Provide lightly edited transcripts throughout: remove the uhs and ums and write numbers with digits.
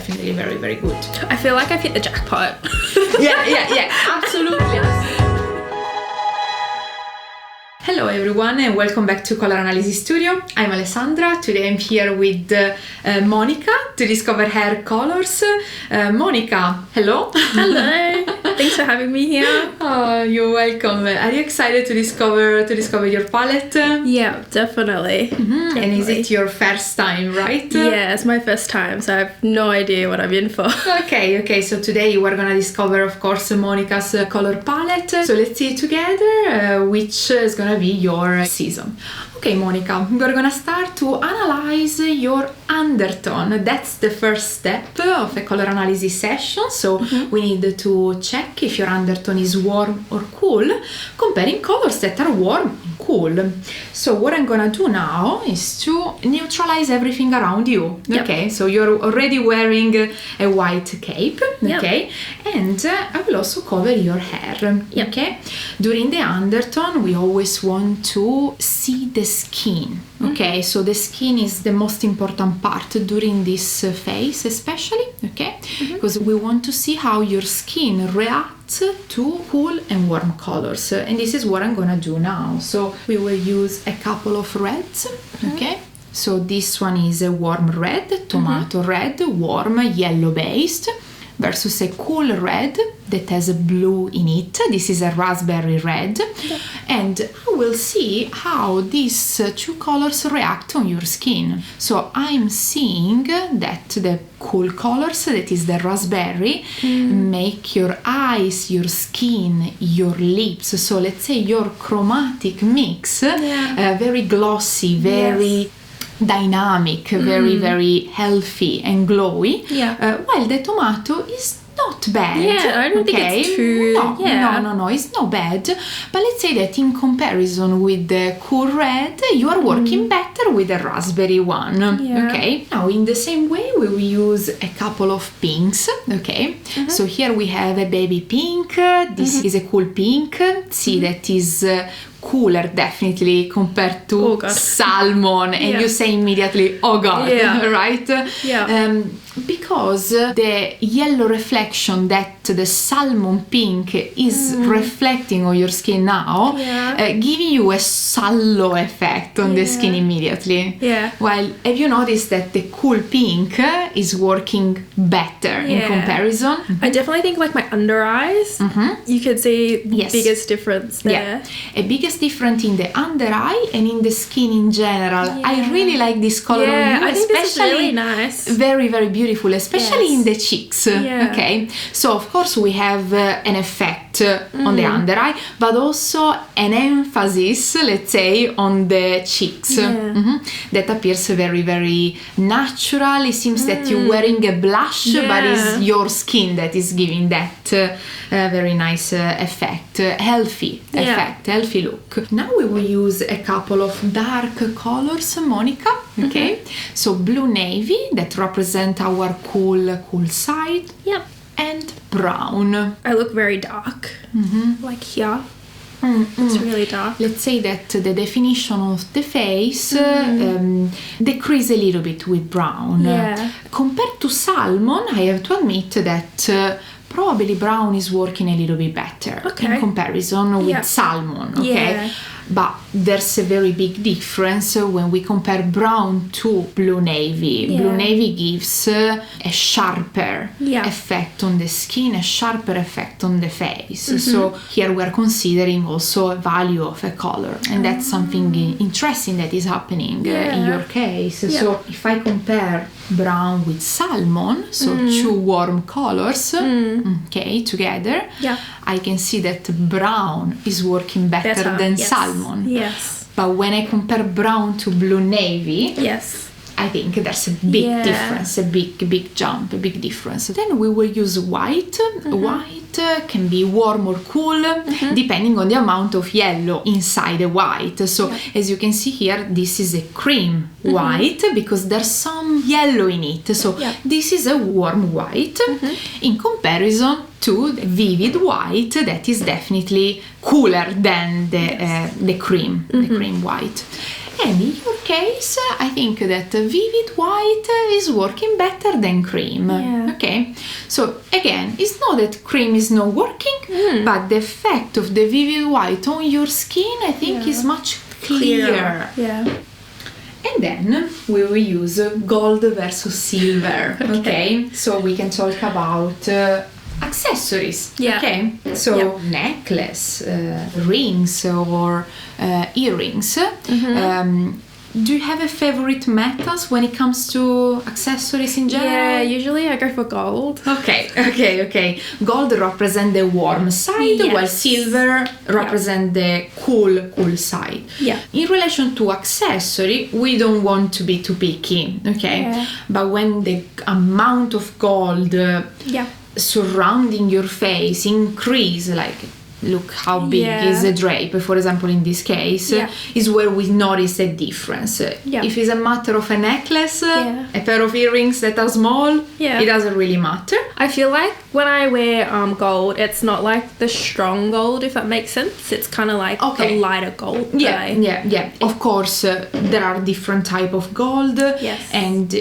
definitely very, very good. I feel like I've hit the jackpot. Yeah, absolutely. Hello everyone and welcome back to Color Analysis Studio. I'm Alessandra. Today I'm here with Monica to discover hair colors. Monica, hello. Hello. Thanks for having me here. Oh, you're welcome. Are you excited to discover your palette? Yeah, definitely. Mm-hmm. And is it your first time, right? Yeah, it's my first time, so I have no idea what I'm in for. Okay. So today we're gonna discover, of course, Monica's color palette. So let's see together which is gonna be your season. Okay, Monica, we're gonna start to analyze your undertone. That's the first step of a color analysis session. So we need to check if your undertone is warm or cool, comparing colors that are warm and cool. So what I'm gonna do now is to neutralize everything around you. Yep. Okay, so you're already wearing a white cape. Okay, and I will also cover your hair. Yep. Okay, during the undertone, we always want to see the skin. Okay, so the skin is the most important part during this phase, especially. Okay, because we want to see how your skin reacts to cool and warm colors, and this is what I'm gonna do now. So we will use a couple of reds. Okay, so this one is a warm red, tomato red, warm yellow based, versus a cool red that has a blue in it. This is a raspberry red. And I will see how these two colors react on your skin. So I'm seeing that the cool colors, that is the raspberry, make your eyes, your skin, your lips, so let's say your chromatic mix, very glossy, very dynamic, very, very healthy and glowy. While the tomato is not bad. Yeah, I don't think it's too... No, it's not bad. But let's say that in comparison with the cool red, you are working better with the raspberry one. Okay, now in the same way we will use a couple of pinks. Okay, so here we have a baby pink. This is a cool pink. See, that is cooler definitely compared to salmon, and you say immediately, oh god, right? Because the yellow reflection that the salmon pink is reflecting on your skin now, giving you a sallow effect on the skin immediately. While have you noticed that the cool pink is working better in comparison? I definitely think like my under eyes, you could see the biggest difference there. A biggest difference in the under eye and in the skin in general. I really like this color on you, I think especially this is really nice. Very, very beautiful, especially in the cheeks. Okay, so of course we have an effect on the under eye, but also an emphasis, let's say, on the cheeks that appears very, very natural. It seems that you're wearing a blush, but it's your skin that is giving that very nice effect, healthy effect, healthy look. Now we will use a couple of dark colors, Monica. Okay, so blue navy that represent our cool side. And brown. I look very dark, like here. It's really dark. Let's say that the definition of the face decrease a little bit with brown. Compared to salmon, I have to admit that probably brown is working a little bit better in comparison with salmon. Okay. But there's a very big difference when we compare brown to blue navy. Blue navy gives a sharper effect on the skin, a sharper effect on the face. So here we're considering also a value of a color, and that's something interesting that is happening in your case. So if I compare brown with salmon, so two warm colors, together, I can see that brown is working better than salmon. But when I compare brown to blue navy, I think there's a big difference, a big jump, a big difference. Then we will use white. White can be warm or cool, depending on the amount of yellow inside the white. So as you can see here, this is a cream white because there's some yellow in it. So this is a warm white in comparison to the vivid white that is definitely cooler than the cream, the cream white. And in your case, I think that vivid white is working better than cream. Okay, so again, it's not that cream is not working, but the effect of the vivid white on your skin, I think, is much clearer. And then we will use gold versus silver. Okay, so we can talk about accessories. Okay, so necklace, rings, or earrings. Do you have a favorite metals when it comes to accessories in general? Yeah, usually I go for gold. Okay. Gold represents the warm side, while silver represents the cool side. In relation to accessory, we don't want to be too picky, okay? But when the amount of gold surrounding your face increase, like look how big is the drape, for example, in this case, is where we notice a difference. If it's a matter of a necklace, a pair of earrings that are small, it doesn't really matter. I feel like when I wear gold, it's not like the strong gold, if that makes sense. It's kind of like the lighter gold. Of course, there are different type of gold, and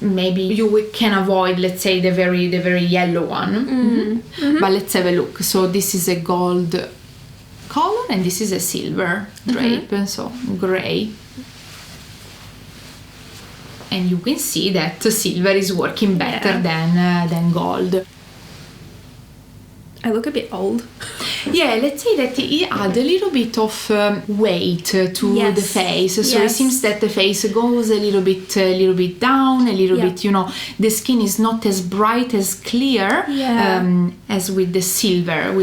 maybe you can avoid, let's say, the very yellow one. But let's have a look. So this is a gold color, and this is a silver drape, so gray. And you can see that silver is working better than gold. I look a bit old. Let's say that it adds a little bit of weight to the face. So it seems that the face goes a little bit down, a little bit, the skin is not as bright, as clear as with the silver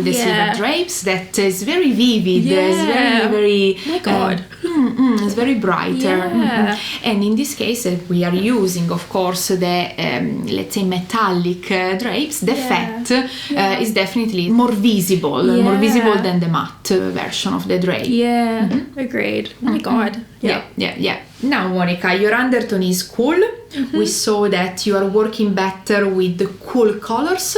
drapes. That is very vivid. It's very, oh my God. It's very brighter. And in this case, we are using, of course, the let's say metallic drapes. The effect is definitely more visible than the matte version of the drape. Agreed. Oh my God. Now, Monica, your undertone is cool. We saw that you are working better with the cool colors,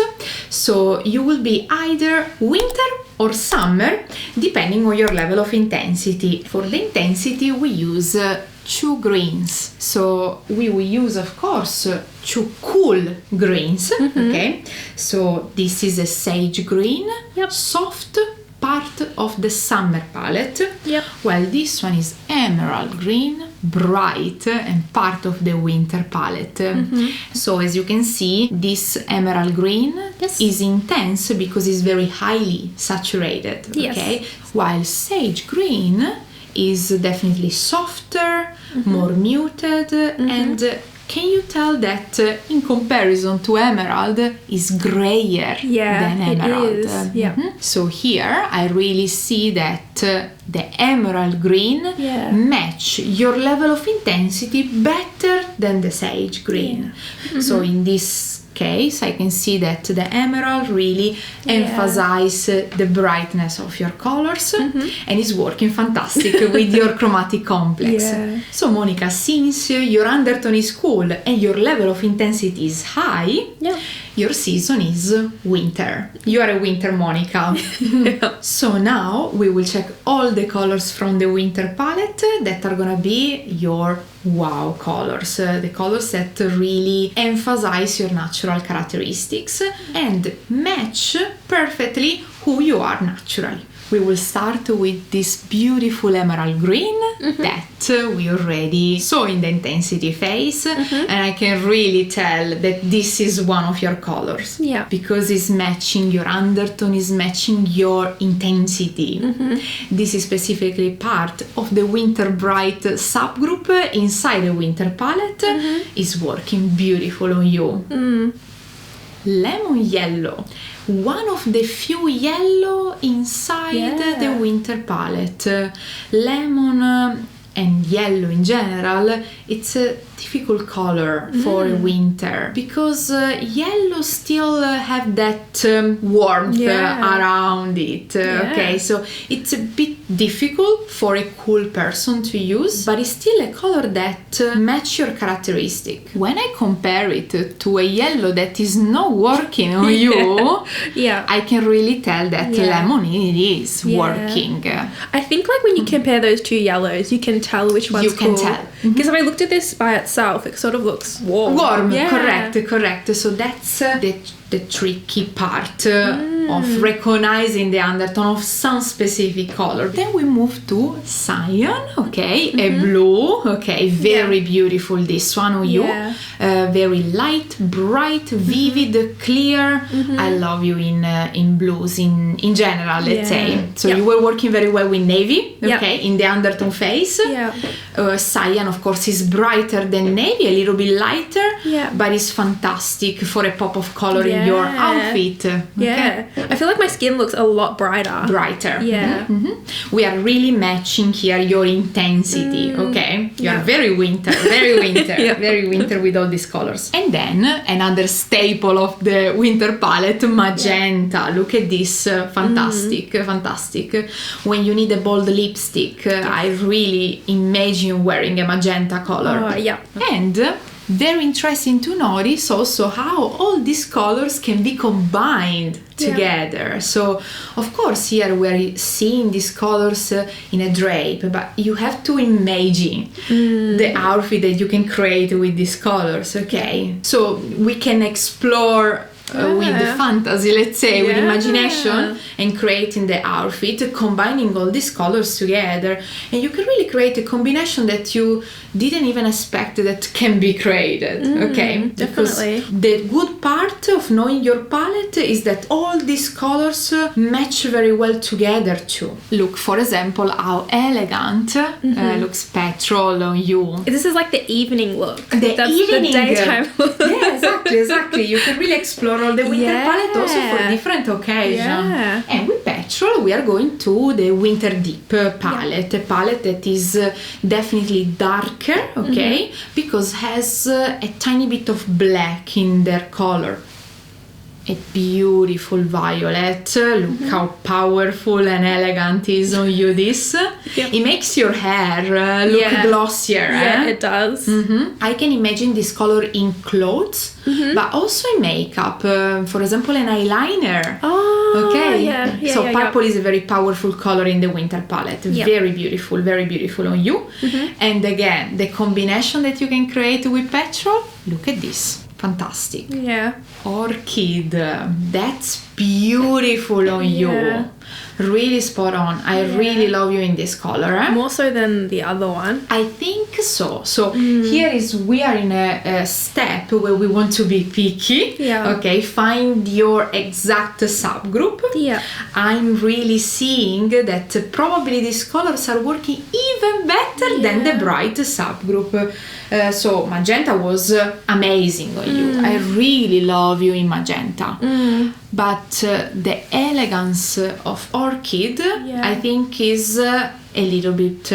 so you will be either winter or summer, depending on your level of intensity. For the intensity, we use 2 greens. So we will use, of course, 2 cool greens. Okay, so this is a sage green, soft, part of the summer palette, while this one is emerald green, bright, and part of the winter palette. So as you can see, this emerald green is intense because it's very highly saturated, okay, while sage green is definitely softer, more muted, and can you tell that in comparison to emerald is grayer than emerald? It is. So here I really see that the emerald green match your level of intensity better than the sage green. So in this case, I can see that the emerald really emphasizes the brightness of your colors, and is working fantastic with your chromatic complex. So Monica, since your undertone is cool and your level of intensity is high, your season is winter. You are a winter Monica. So now we will check all the colors from the winter palette that are gonna be your wow colors, the colors that really emphasize your natural characteristics and match perfectly who you are naturally. We will start with this beautiful emerald green that we already saw in the intensity phase, and I can really tell that this is one of your colors because it's matching your undertone, is matching your intensity. This is specifically part of the winter bright subgroup inside the winter palette. Is working beautiful on you. Lemon yellow, one of the few yellow inside the winter palette. Lemon and yellow in general, it's difficult color for winter because yellow still have that warmth around it. Okay, so it's a bit difficult for a cool person to use, but it's still a color that match your characteristic. When I compare it to a yellow that is not working on you, I can really tell that lemonade is working. I think like when you compare those two yellows, you can tell which one's cool. You can tell. Because if I looked at this by itself, it sort of looks warm. Correct. So that's the tricky part of recognizing the undertone of some specific color. Then we move to cyan, a blue, very beautiful this one on you. Very light, bright, vivid, clear. I love you in blues in general, let's say. So you were working very well with navy, in the undertone phase. Cyan, of course, is brighter than navy, a little bit lighter, but it's fantastic for a pop of color in your outfit. I feel like my skin looks a lot brighter. We are really matching here your intensity. You are very winter very winter with all these colors. And then another staple of the winter palette, magenta. Look at this, fantastic. When you need a bold lipstick, I really imagine wearing a magenta color. And very interesting to notice also how all these colors can be combined together. So of course here we're seeing these colors in a drape, but you have to imagine the outfit that you can create with these colors. So we can explore with the fantasy, let's say, with imagination, and creating the outfit, combining all these colors together, and you can really create a combination that you didn't even expect that can be created. Definitely. Because the good part of knowing your palette is that all these colors match very well together too. Look, for example, how elegant looks petrol on you. This is like the evening look. That's the daytime look. Exactly. You can really explore all the winter palette also for different occasions. And with petrol we are going to the winter deep palette, a palette that is definitely darker, because has a tiny bit of black in their color. A beautiful violet. Look how powerful and elegant is on you this. It makes your hair look glossier. It does. I can imagine this color in clothes, but also in makeup. For example, an eyeliner. So purple is a very powerful color in the winter palette. Very beautiful on you. And again, the combination that you can create with petrol, look at this. Fantastic. Orchid, that's beautiful on you. Really spot on. I really love you in this color. More so than the other one. I think so. So here is, we are in a step where we want to be picky. Find your exact subgroup. I'm really seeing that probably these colors are working even better than the bright subgroup. So magenta was amazing on you. I really love you in magenta. But the elegance of orchid, I think, is a little bit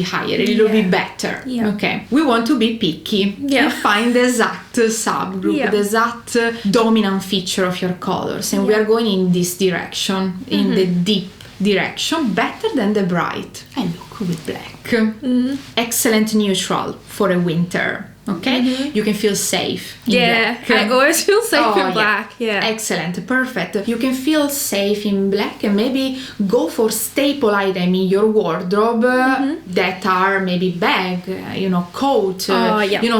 higher, a little bit better. We want to be picky and find the exact subgroup, the exact dominant feature of your colors, and we are going in this direction, in the deep direction, better than the bright. And look with black. Excellent neutral for a winter. You can feel safe in black. I always feel safe in black. Excellent, perfect. You can feel safe in black and maybe go for staple item in your wardrobe that are maybe bag, coat,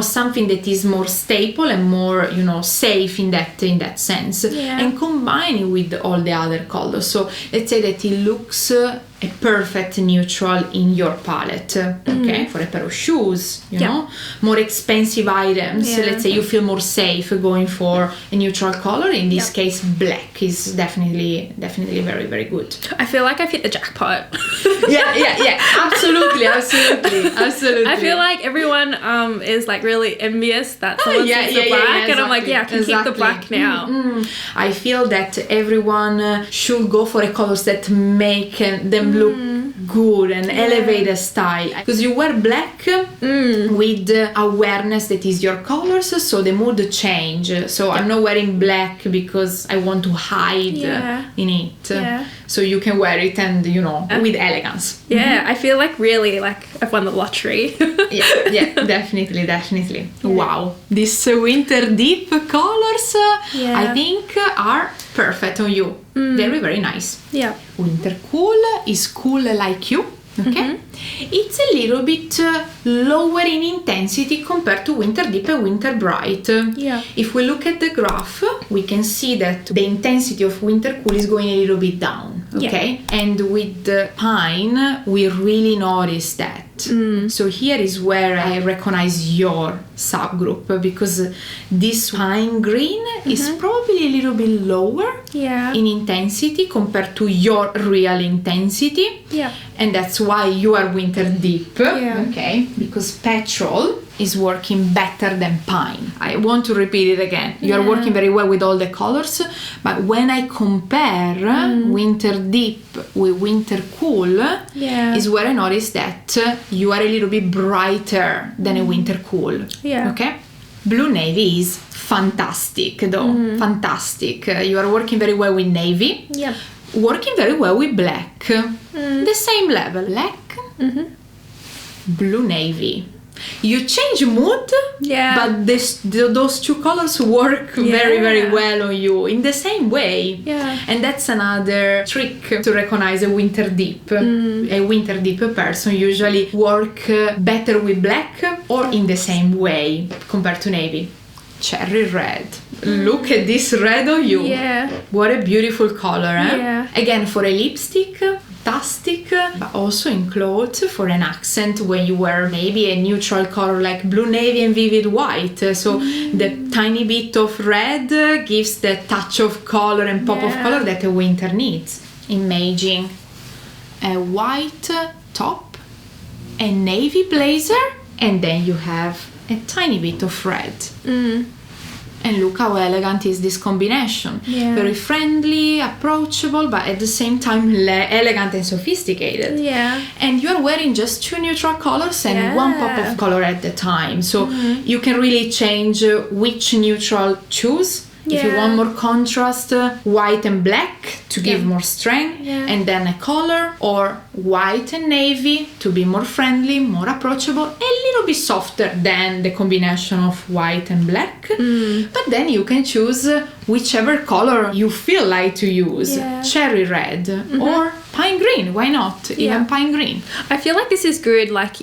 something that is more staple and more, safe in that sense, and combine it with all the other colors. So let's say that it looks a perfect neutral in your palette, for a pair of shoes, more expensive items. Let's say you feel more safe going for a neutral color. In this case, black is definitely very, very good. I feel like I've hit the jackpot. Absolutely. I feel like everyone is like really envious that someone sees the black, and I'm like, I can keep the black now. I feel that everyone should go for a colors that make them and look good and elevate the style. Because you wear black with awareness that is your colors, so the mood change. So I'm not wearing black because I want to hide in it. So you can wear it and, you know, with elegance. Yeah, I feel like really like I've won the lottery. yeah, definitely. Yeah. Wow. These winter deep colors, I think, are perfect on you. Very, very nice. Yeah. Winter cool is cool like you. Okay, it's a little bit lower in intensity compared to winter deep and winter bright. Yeah. If we look at the graph, we can see that the intensity of winter cool is going a little bit down. Okay, and with the pine, we really notice that. So here is where I recognize your subgroup, because this pine green is probably a little bit lower in intensity compared to your real intensity. Yeah. And that's why you are winter deep. Okay, because petrol is working better than pine. I want to repeat it again. You are working very well with all the colors, but when I compare winter deep with winter cool, is where I notice that you are a little bit brighter than a winter cool. Yeah. Okay? Blue navy is fantastic though. Fantastic. You are working very well with navy. Yeah. Working very well with black. The same level. Black, blue navy. You change mood, but those two colors work very, very well on you in the same way. Yeah. And that's another trick to recognize a winter deep. A winter deep person usually work better with black or in the same way compared to navy. Cherry red. Look at this red on you. Yeah. What a beautiful color, eh? Yeah. Again, for a lipstick, fantastic, but also in clothes for an accent when you wear maybe a neutral color like blue navy and vivid white. So the tiny bit of red gives the touch of color and pop of color that a winter needs. Imagine a white top, a navy blazer, and then you have a tiny bit of red. And look how elegant is this combination. Very friendly, approachable, but at the same time elegant and sophisticated. And you're wearing just two neutral colors and one pop of color at the time. So you can really change which neutral choose. If you want more contrast, white and black to give more strength, and then a color, or white and navy to be more friendly, more approachable, a little bit softer than the combination of white and black. But then you can choose whichever color you feel like to use. Cherry red or pine green, why not? Even pine green. I feel like this is good, like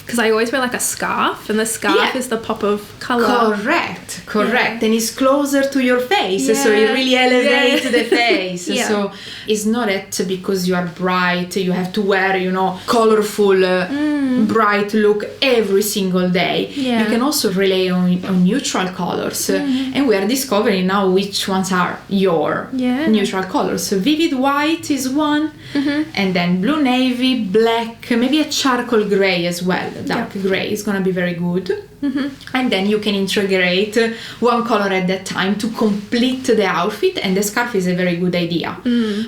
because I always wear like a scarf, and the scarf is the pop of color. Correct. And it's closer to your face, so it really elevates the face. So it's not that because you are bright, you have to wear, colorful, bright look every single day. You can also rely on neutral colors, and we are discovering now which ones are your neutral colors. So vivid white is one, and then blue navy, black, maybe a charcoal gray as well. Dark gray is gonna be very good. And then you can integrate one color at that time to complete the outfit, and the scarf is a very good idea.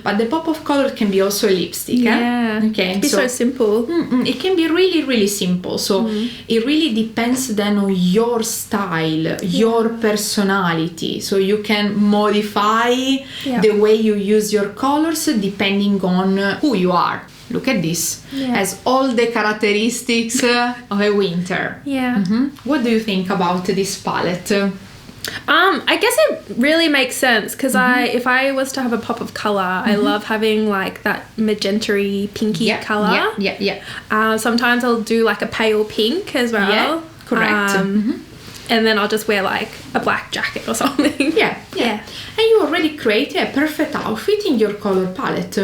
But the pop of color can be also a lipstick. Okay, it can be so simple. It can be really, really simple. So it really depends then on your style, your personality. So you can modify the way you use your colors depending on who you are. Look at this. Has all the characteristics of a winter. What do you think about this palette? I guess it really makes sense because if I was to have a pop of color, I love having like that magenta-y, pinky color. Sometimes I'll do like a pale pink as well. Correct. And then I'll just wear like a black jacket or something. And you already created a perfect outfit in your color palette.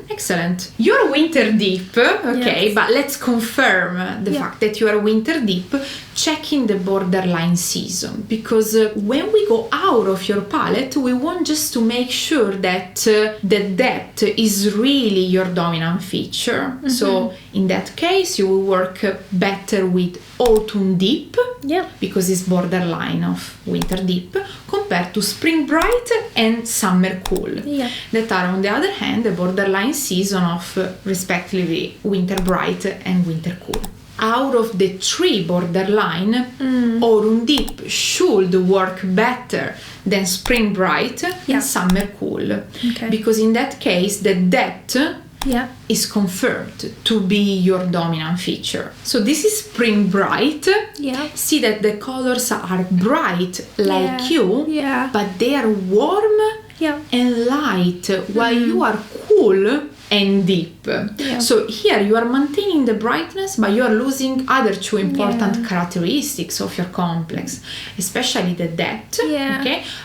Excellent. You're winter deep, but let's confirm the fact that you are winter deep checking the borderline season, because when we go out of your palette, we want just to make sure that the depth is really your dominant feature. So in that case, you will work better with autumn deep, because it's borderline of winter deep, compared to spring bright and summer cool, that are on the other hand the borderline season of respectively winter bright and winter cool. Out of the three borderline, autumn deep should work better than spring bright and summer cool, because in that case the depth is confirmed to be your dominant feature. So this is spring bright. See that the colors are bright like you, but they are warm and light, while you are cool and deep. So here you are maintaining the brightness, but you are losing other two important characteristics of your complex, especially the depth,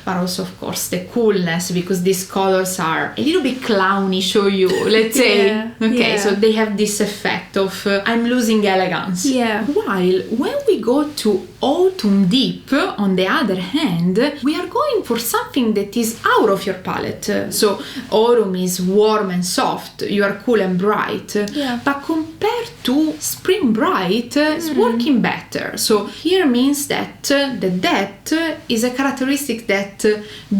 but also of course the coolness, because these colors are a little bit clownish for you, let's say. So they have this effect of I'm losing elegance. While when we go to autumn deep, on the other hand, we are going for something that is out of your palette. So autumn is warm and soft, you are cool and bright, but compared to spring bright, it's working better. So here means that the depth is a characteristic that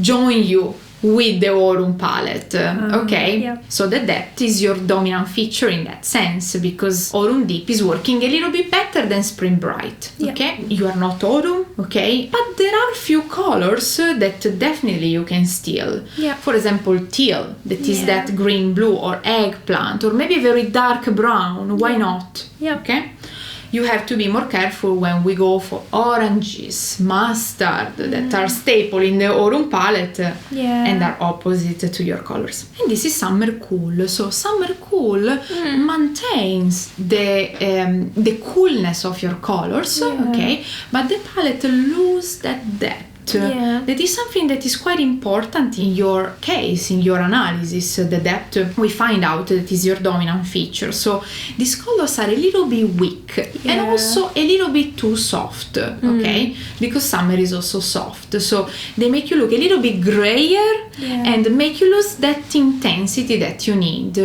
join you with the autumn palette, so the depth is your dominant feature in that sense, because autumn deep is working a little bit better than spring bright. You are not autumn, but there are few colors that definitely you can steal. For example, teal, that is that green blue, or eggplant, or maybe very dark brown. Why not? You have to be more careful when we go for oranges, mustard, that are staple in the autumn palette and are opposite to your colors. And this is summer cool. So summer cool maintains the coolness of your colors, but the palette loses that depth. That is something that is quite important in your case, in your analysis. The depth, we find out that is your dominant feature. So these colors are a little bit weak and also a little bit too soft, because summer is also soft. So they make you look a little bit grayer and make you lose that intensity that you need.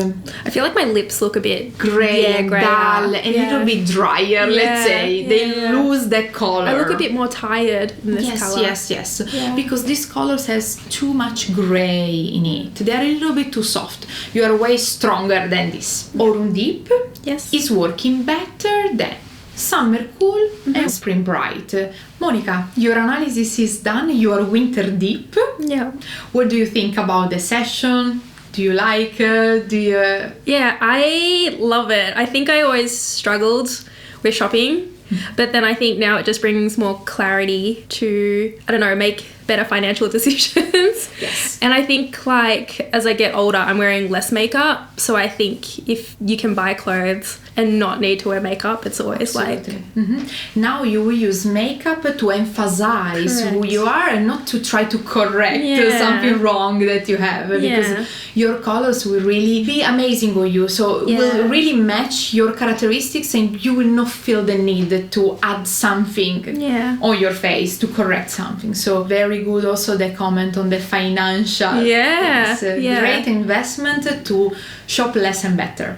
I feel like my lips look a bit gray, dull, a little bit drier, let's say. They lose that color. I look a bit more tired in this color. Yes, because this colors has too much gray in it. They are a little bit too soft. You are way stronger than this. Autumn deep is working better than summer cool and spring bright. Monica, your analysis is done. You are winter deep. What do you think about the session? Do you like it? I love it. I think I always struggled with shopping. But then I think now it just brings more clarity to, make better financial decisions. And I think as I get older, I'm wearing less makeup. So I think if you can buy clothes and not need to wear makeup, it's always Now you will use makeup to emphasize who you are and not to try to correct something wrong that you have, because your colors will really be amazing on you. So will really match your characteristics, and you will not feel the need to add something on your face to correct something. So very good also the comment on the financial things. Great investment to shop less and better.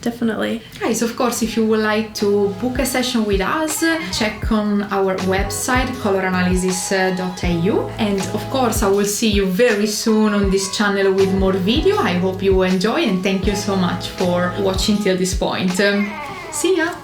Definitely. Guys, of course, if you would like to book a session with us, check on our website coloranalysis.eu, and of course I will see you very soon on this channel with more video. I hope you enjoy, and thank you so much for watching till this point. See ya!